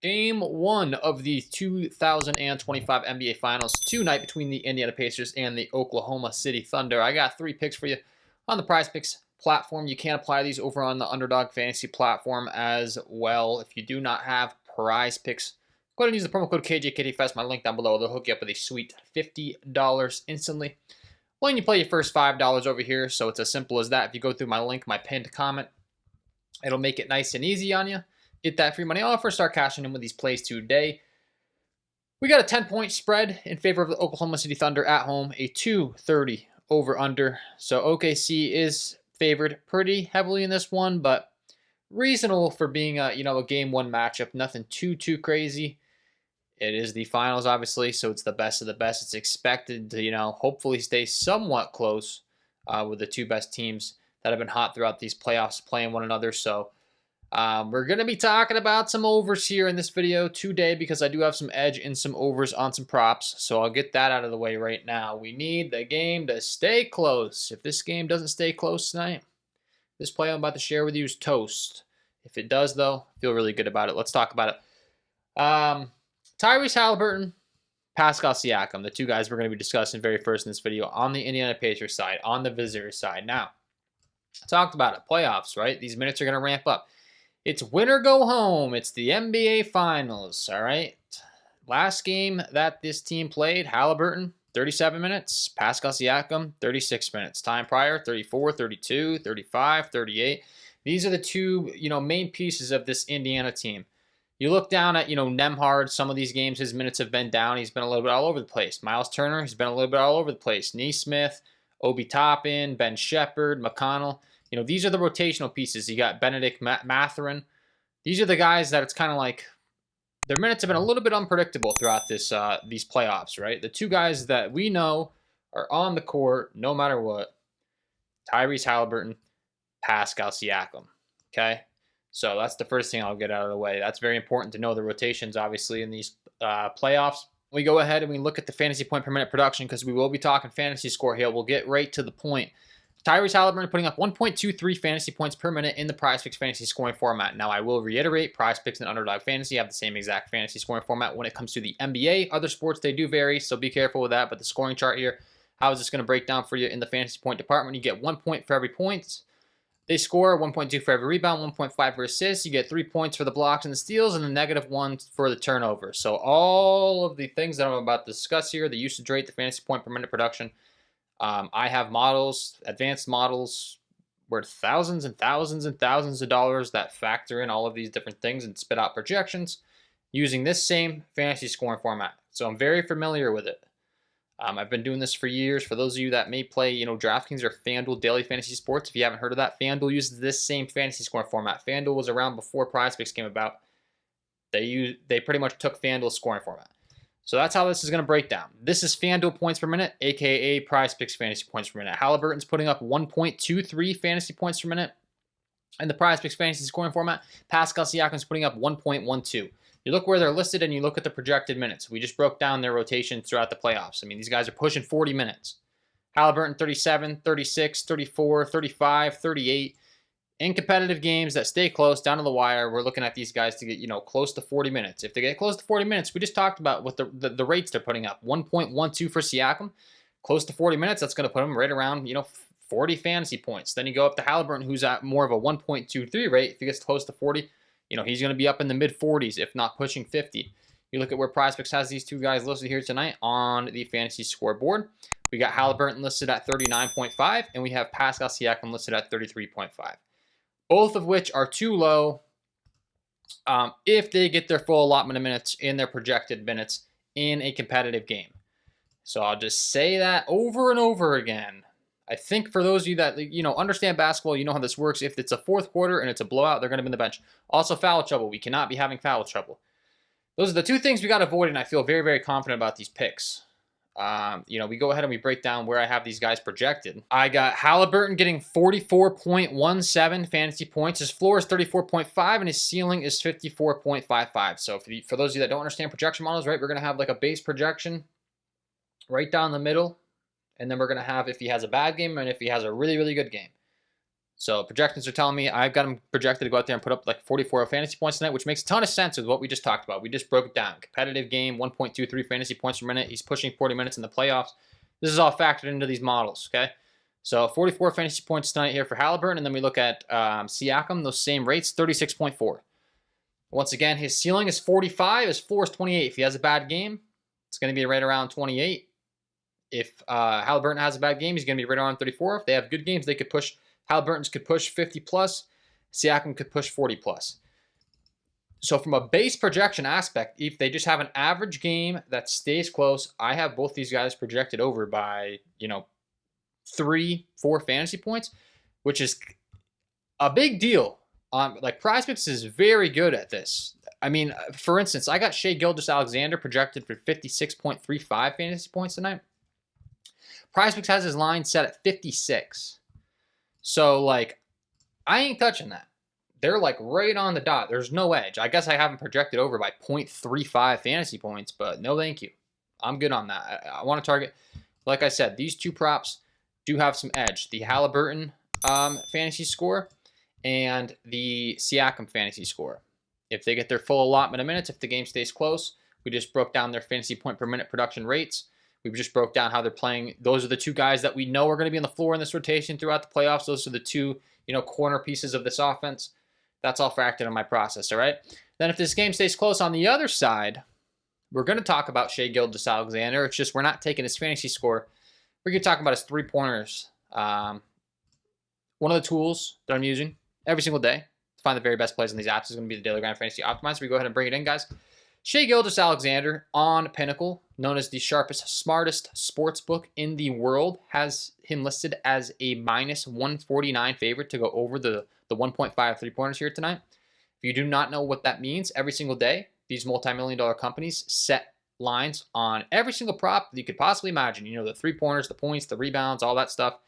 Game 1 of the 2025 NBA Finals tonight between the Indiana Pacers and the Oklahoma City Thunder. I got 3 picks for you on the Prizepicks platform. You can apply these over on the Underdog fantasy platform as well. If you do not have Prizepicks, go ahead and use the promo code KJKDFest, my link down below. They'll hook you up with a sweet $50 instantly when you play your first $5 over here. So it's as simple as that. If you go through my link, my pinned comment, it'll make it nice and easy on you. Get that free money offer. Start cashing in with these plays today. We got a 10-point spread in favor of the Oklahoma City Thunder at home. A 230 over/under. So OKC is favored pretty heavily in this one, but reasonable for being a game 1 matchup. Nothing too crazy. It is the finals, obviously, so it's the best of the best. It's expected to hopefully stay somewhat close with the 2 best teams that have been hot throughout these playoffs playing one another. So we're going to be talking about some overs here in this video today because I do have some edge in some overs on some props. So I'll get that out of the way right now. We need the game to stay close. If this game doesn't stay close tonight, this play I'm about to share with you is toast. If it does, though, I feel really good about it. Let's talk about it. Tyrese Halliburton, Pascal Siakam, the 2 guys we're going to be discussing very first in this video on the Indiana Pacers side, on the visitor side. Now, I talked about it. Playoffs, right? These minutes are going to ramp up. It's win or go home. It's the NBA Finals, all right? Last game that this team played, Halliburton, 37 minutes. Pascal Siakam, 36 minutes. Time prior, 34, 32, 35, 38. These are the 2, main pieces of this Indiana team. You look down at, Nembhard, some of these games, his minutes have been down. He's been a little bit all over the place. Miles Turner, he's been a little bit all over the place. Nesmith, Obi Toppin, Ben Shepherd, McConnell. These are the rotational pieces. You got Benedict Mathurin. These are the guys that it's kind of like their minutes have been a little bit unpredictable throughout these playoffs, right? The 2 guys that we know are on the court no matter what, Tyrese Halliburton, Pascal Siakam, okay? So that's the first thing I'll get out of the way. That's very important to know the rotations, obviously, in these playoffs. We go ahead and we look at the fantasy point per minute production because we will be talking fantasy score here. We'll get right to the point. Tyrese Halliburton putting up 1.23 fantasy points per minute in the Prizepicks fantasy scoring format. Now, I will reiterate, Prizepicks and Underdog Fantasy have the same exact fantasy scoring format when it comes to the NBA. Other sports, they do vary, so be careful with that. But the scoring chart here, how is this going to break down for you in the fantasy point department? You get 1 point for every point they score, 1.2 for every rebound, 1.5 for assists. You get 3 points for the blocks and the steals, and the -1 for the turnover. So all of the things that I'm about to discuss here, the usage rate, the fantasy point per minute production, I have models, advanced models, worth thousands and thousands and thousands of dollars that factor in all of these different things and spit out projections using this same fantasy scoring format. So I'm very familiar with it. I've been doing this for years. For those of you that may play, DraftKings or FanDuel Daily Fantasy Sports, if you haven't heard of that, FanDuel uses this same fantasy scoring format. FanDuel was around before Prizepicks came about. They pretty much took FanDuel's scoring format. So that's how this is going to break down. This is FanDuel points per minute, a.k.a. Prizepicks fantasy points per minute. Halliburton's putting up 1.23 fantasy points per minute in the Prizepicks fantasy scoring format. Pascal Siakam's putting up 1.12. You look where they're listed and you look at the projected minutes. We just broke down their rotation throughout the playoffs. I mean, these guys are pushing 40 minutes. Halliburton, 37, 36, 34, 35, 38. In competitive games that stay close, down to the wire, we're looking at these guys to get, close to 40 minutes. If they get close to 40 minutes, we just talked about what the rates they're putting up. 1.12 for Siakam, close to 40 minutes, that's going to put him right around, 40 fantasy points. Then you go up to Halliburton, who's at more of a 1.23 rate. If he gets close to 40, he's going to be up in the mid-40s, if not pushing 50. You look at where Prizepicks has these 2 guys listed here tonight on the fantasy scoreboard. We got Halliburton listed at 39.5, and we have Pascal Siakam listed at 33.5. Both of which are too low if they get their full allotment of minutes in their projected minutes in a competitive game. So I'll just say that over and over again. I think for those of you that understand basketball, you know how this works. If it's a 4th quarter and it's a blowout, they're going to be on the bench. Also, foul trouble. We cannot be having foul trouble. Those are the 2 things we got to avoid, and I feel very, very confident about these picks. We go ahead and we break down where I have these guys projected. I got Halliburton getting 44.17 fantasy points. His floor is 34.5 and his ceiling is 54.55. So for those of you that don't understand projection models, right, we're going to have like a base projection right down the middle. And then we're going to have if he has a bad game and if he has a really, really good game. So projections are telling me I've got him projected to go out there and put up like 44 fantasy points tonight, which makes a ton of sense with what we just talked about. We just broke it down. Competitive game, 1.23 fantasy points per minute. He's pushing 40 minutes in the playoffs. This is all factored into these models, okay? So 44 fantasy points tonight here for Halliburton, and then we look at Siakam, those same rates, 36.4. Once again, his ceiling is 45, his floor is 28. If he has a bad game, it's going to be right around 28. If Halliburton has a bad game, he's going to be right around 34. If they have good games, they could push. Halliburton's could push 50 plus. Siakam could push 40 plus. So from a base projection aspect, if they just have an average game that stays close, I have both these guys projected over by 3-4 fantasy points, which is a big deal. Like Prizepicks is very good at this. I mean, for instance, I got Shai Gilgeous-Alexander projected for 56.35 fantasy points tonight. Prizepicks has his line set at 56. So, like, I ain't touching that. They're, like, right on the dot. There's no edge. I guess I haven't projected over by 0.35 fantasy points, but no thank you. I'm good on that. I want to target, like I said, these two props do have some edge. The Halliburton fantasy score and the Siakam fantasy score. If they get their full allotment of minutes, if the game stays close, we just broke down their fantasy point per minute production rates. We just broke down how they're playing. Those are the two guys that we know are going to be on the floor in this rotation throughout the playoffs. Those are the two, corner pieces of this offense. That's all factored in my process, all right? Then if this game stays close on the other side, we're going to talk about Shai Gilgeous-Alexander. It's just we're not taking his fantasy score. We're going to talk about his three-pointers. One of the tools that I'm using every single day to find the very best plays on these apps is going to be the Daily Grind Fantasy Optimizer. We go ahead and bring it in, guys. Shai Gilgeous-Alexander on Pinnacle, known as the sharpest, smartest sports book in the world, has him listed as a minus 149 favorite to go over the 1.5 three-pointers here tonight. If you do not know what that means, every single day, these multi-million-dollar companies set lines on every single prop that you could possibly imagine. The three-pointers, the points, the rebounds, all that stuff.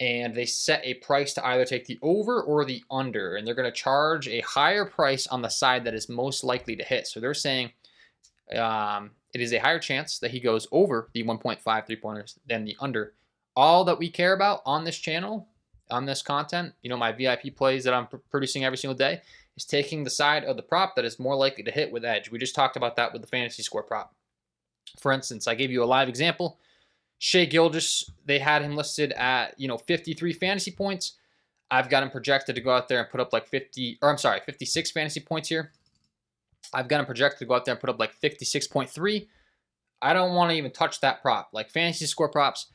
And they set a price to either take the over or the under. And they're going to charge a higher price on the side that is most likely to hit. So they're saying it is a higher chance that he goes over the 1.5 three-pointers than the under. All that we care about on this channel, on this content, my VIP plays that I'm producing every single day, is taking the side of the prop that is more likely to hit with edge. We just talked about that with the fantasy score prop. For instance, I gave you a live example. Shai Gilgeous, they had him listed at 53 fantasy points. I've got him projected to go out there and put up like 56 fantasy points here. I've got him projected to go out there and put up like 56.3. I don't want to even touch that prop. Like fantasy score props,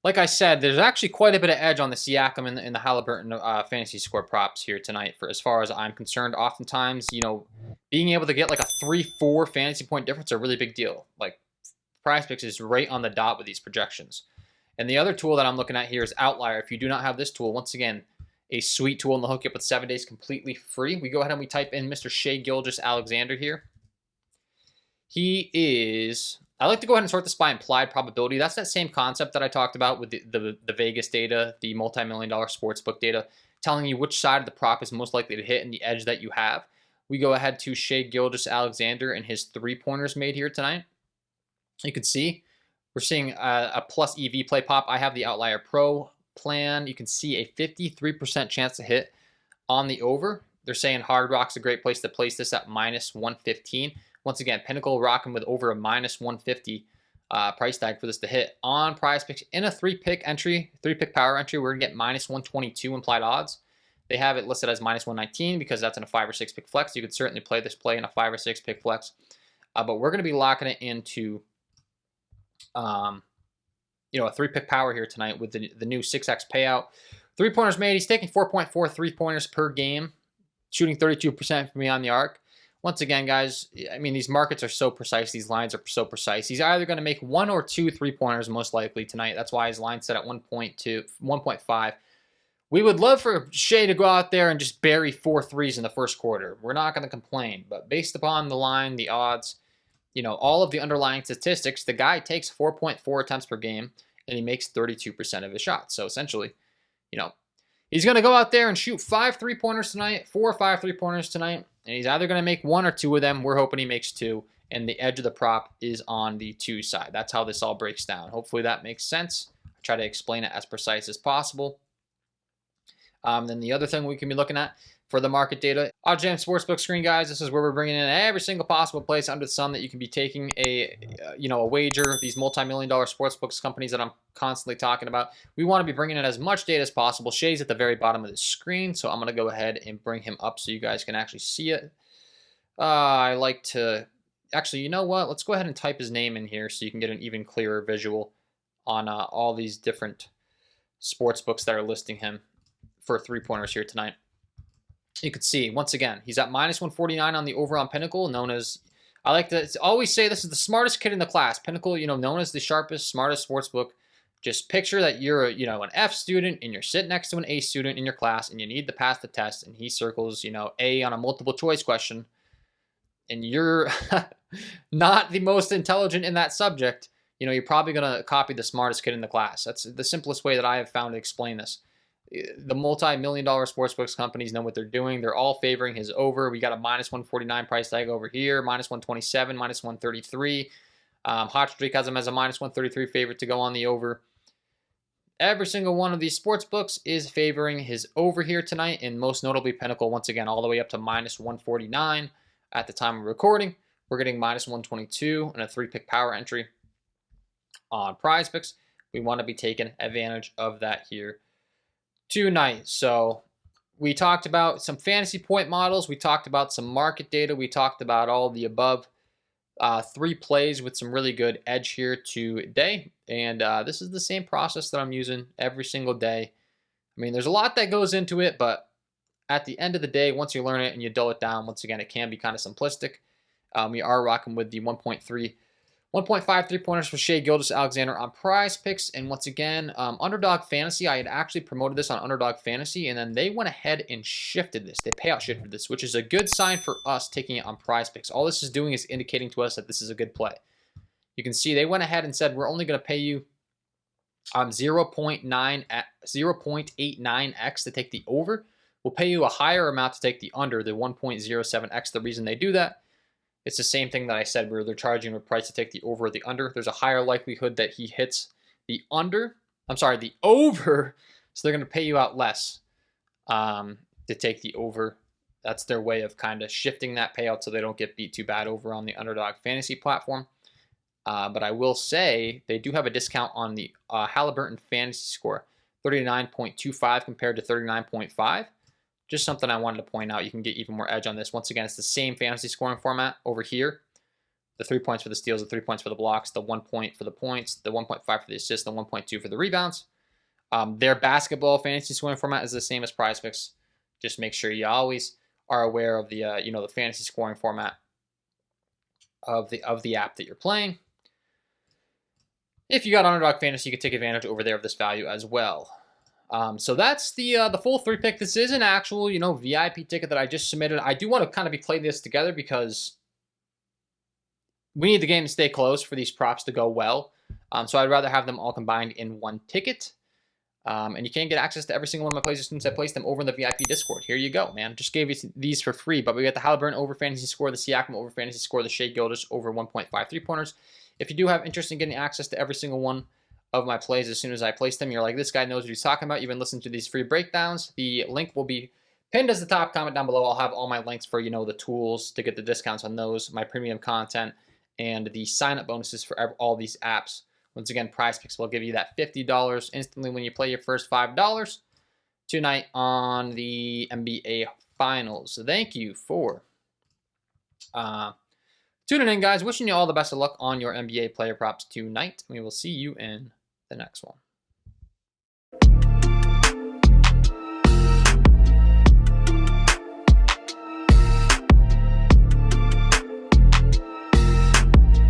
like I said, there's actually quite a bit of edge on the Siakam and the Halliburton fantasy score props here tonight for as far as I'm concerned. Oftentimes, being able to get like a 3-4 fantasy point difference is a really big deal. Like Prizepicks is right on the dot with these projections. And the other tool that I'm looking at here is Outlier. If you do not have this tool, once again, a sweet tool, and they'll hook you up with 7 days completely free. We go ahead and we type in Mr. Shai Gilgeous-Alexander here. He is, I like to go ahead and sort this by implied probability. That's that same concept that I talked about with the Vegas data, the multi-million-dollar sportsbook data, telling you which side of the prop is most likely to hit and the edge that you have. We go ahead to Shai Gilgeous-Alexander and his three-pointers made here tonight. You can see we're seeing a plus EV play pop. I have the Outlier Pro plan. You can see a 53% chance to hit on the over. They're saying Hard Rock's a great place to place this at minus 115. Once again, Pinnacle rocking with over a minus 150 price tag for this to hit on Prizepicks in a three-pick power entry. We're gonna get minus 122 implied odds. They have it listed as minus 119 because that's in a 5 or 6 pick flex. You could certainly play this play in a 5 or 6 pick flex, but we're gonna be locking it into a 3-pick power here tonight with the new 6x payout. Three-pointers made. He's taking 4.4 three-pointers per game, shooting 32% from beyond the arc. Once again, guys, I mean, these markets are so precise. These lines are so precise. He's either going to make 1 or 2 three-pointers most likely tonight. That's why his line's set at 1.5. We would love for Shai to go out there and just bury 4 threes in the first quarter. We're not going to complain. But based upon the line, the odds, all of the underlying statistics, the guy takes 4.4 attempts per game, and he makes 32% of his shots. So essentially, he's going to go out there and shoot 5 three-pointers tonight, 4 or 5 three-pointers tonight, and he's either going to make 1 or 2 of them. We're hoping he makes 2, and the edge of the prop is on the 2 side. That's how this all breaks down. Hopefully that makes sense. I try to explain it as precise as possible. Then the other thing we can be looking at for the market data, OddsJam Sportsbook screen, guys. This is where we're bringing in every single possible place under the sun that you can be taking a wager. These multi-million-dollar sportsbooks companies that I'm constantly talking about. We want to be bringing in as much data as possible. Shay's at the very bottom of the screen, so I'm going to go ahead and bring him up so you guys can actually see it. I like to actually, you know what? Let's go ahead and type his name in here so you can get an even clearer visual on all these different sports books that are listing him for 3-pointers here tonight. You can see, once again, he's at -149 on the over on Pinnacle, known as, I like to always say this is the smartest kid in the class. Pinnacle, known as the sharpest, smartest sports book. Just picture that you're an F student and you're sitting next to an A student in your class and you need to pass the test, and he circles, A on a multiple choice question, and you're not the most intelligent in that subject. You're probably going to copy the smartest kid in the class. That's the simplest way that I have found to explain this. The multi-million-dollar sportsbooks companies know what they're doing. They're all favoring his over. We got a -149 price tag over here, -127, -133. Hot Streak has him as a -133 favorite to go on the over. Every single one of these sports books is favoring his over here tonight, and most notably Pinnacle, once again, all the way up to -149 at the time of recording. We're getting -122 and a 3-pick power entry on Prizepicks. We want to be taking advantage of that here tonight. So we talked about some fantasy point models. We talked about some market data. We talked about all the above 3 plays with some really good edge here today. And this is the same process that I'm using every single day. I mean, there's a lot that goes into it, but at the end of the day, once you learn it and you dull it down, once again, it can be kind of simplistic. We are rocking with the 1.5 3-pointers for Shai Gilgeous-Alexander on Prizepicks. And once again, Underdog Fantasy, I had actually promoted this on Underdog Fantasy, and then they went ahead and shifted this. They payout shifted this, which is a good sign for us taking it on Prizepicks. All this is doing is indicating to us that this is a good play. You can see they went ahead and said, we're only going to pay you 0.89x to take the over. We'll pay you a higher amount to take the under, the 1.07x. The reason they do that, it's the same thing that I said where they're charging a price to take the over or the under. There's a higher likelihood that he hits the over. So they're going to pay you out less to take the over. That's their way of kind of shifting that payout so they don't get beat too bad over on the Underdog Fantasy platform. But I will say they do have a discount on the Halliburton Fantasy score, 39.25 compared to 39.5. Just something I wanted to point out. You can get even more edge on this. Once again, it's the same fantasy scoring format over here. The 3 points for the steals, the 3 points for the blocks, the 1 point for the points, the 1.5 for the assists, the 1.2 for the rebounds. Their basketball fantasy scoring format is the same as Prizepicks. Just make sure you always are aware of the the fantasy scoring format of the app that you're playing. If you got Underdog Fantasy, you can take advantage over there of this value as well. So that's the full 3-pick. This is an actual, VIP ticket that I just submitted. I do want to kind of be playing this together because we need the game to stay close for these props to go well. So I'd rather have them all combined in one ticket. And you can get access to every single one of my plays as soon as I place them over in the VIP Discord. Here you go, man. Just gave you these for free. But we got the Halliburton over fantasy score, the Siakam over fantasy score, the Shai Gilgeous over 1.5 3-pointers. If you do have interest in getting access to every single one of my plays as soon as I place them, you're like, this guy knows what he's talking about. You've been listening to these free breakdowns. The link will be pinned as the top comment down below. I'll have all my links for, the tools to get the discounts on those, my premium content, and the sign-up bonuses for all these apps. Once again, Prizepicks will give you that $50 instantly when you play your first $5 tonight on the NBA Finals. So thank you for tuning in, guys. Wishing you all the best of luck on your NBA player props tonight. We will see you in the next one.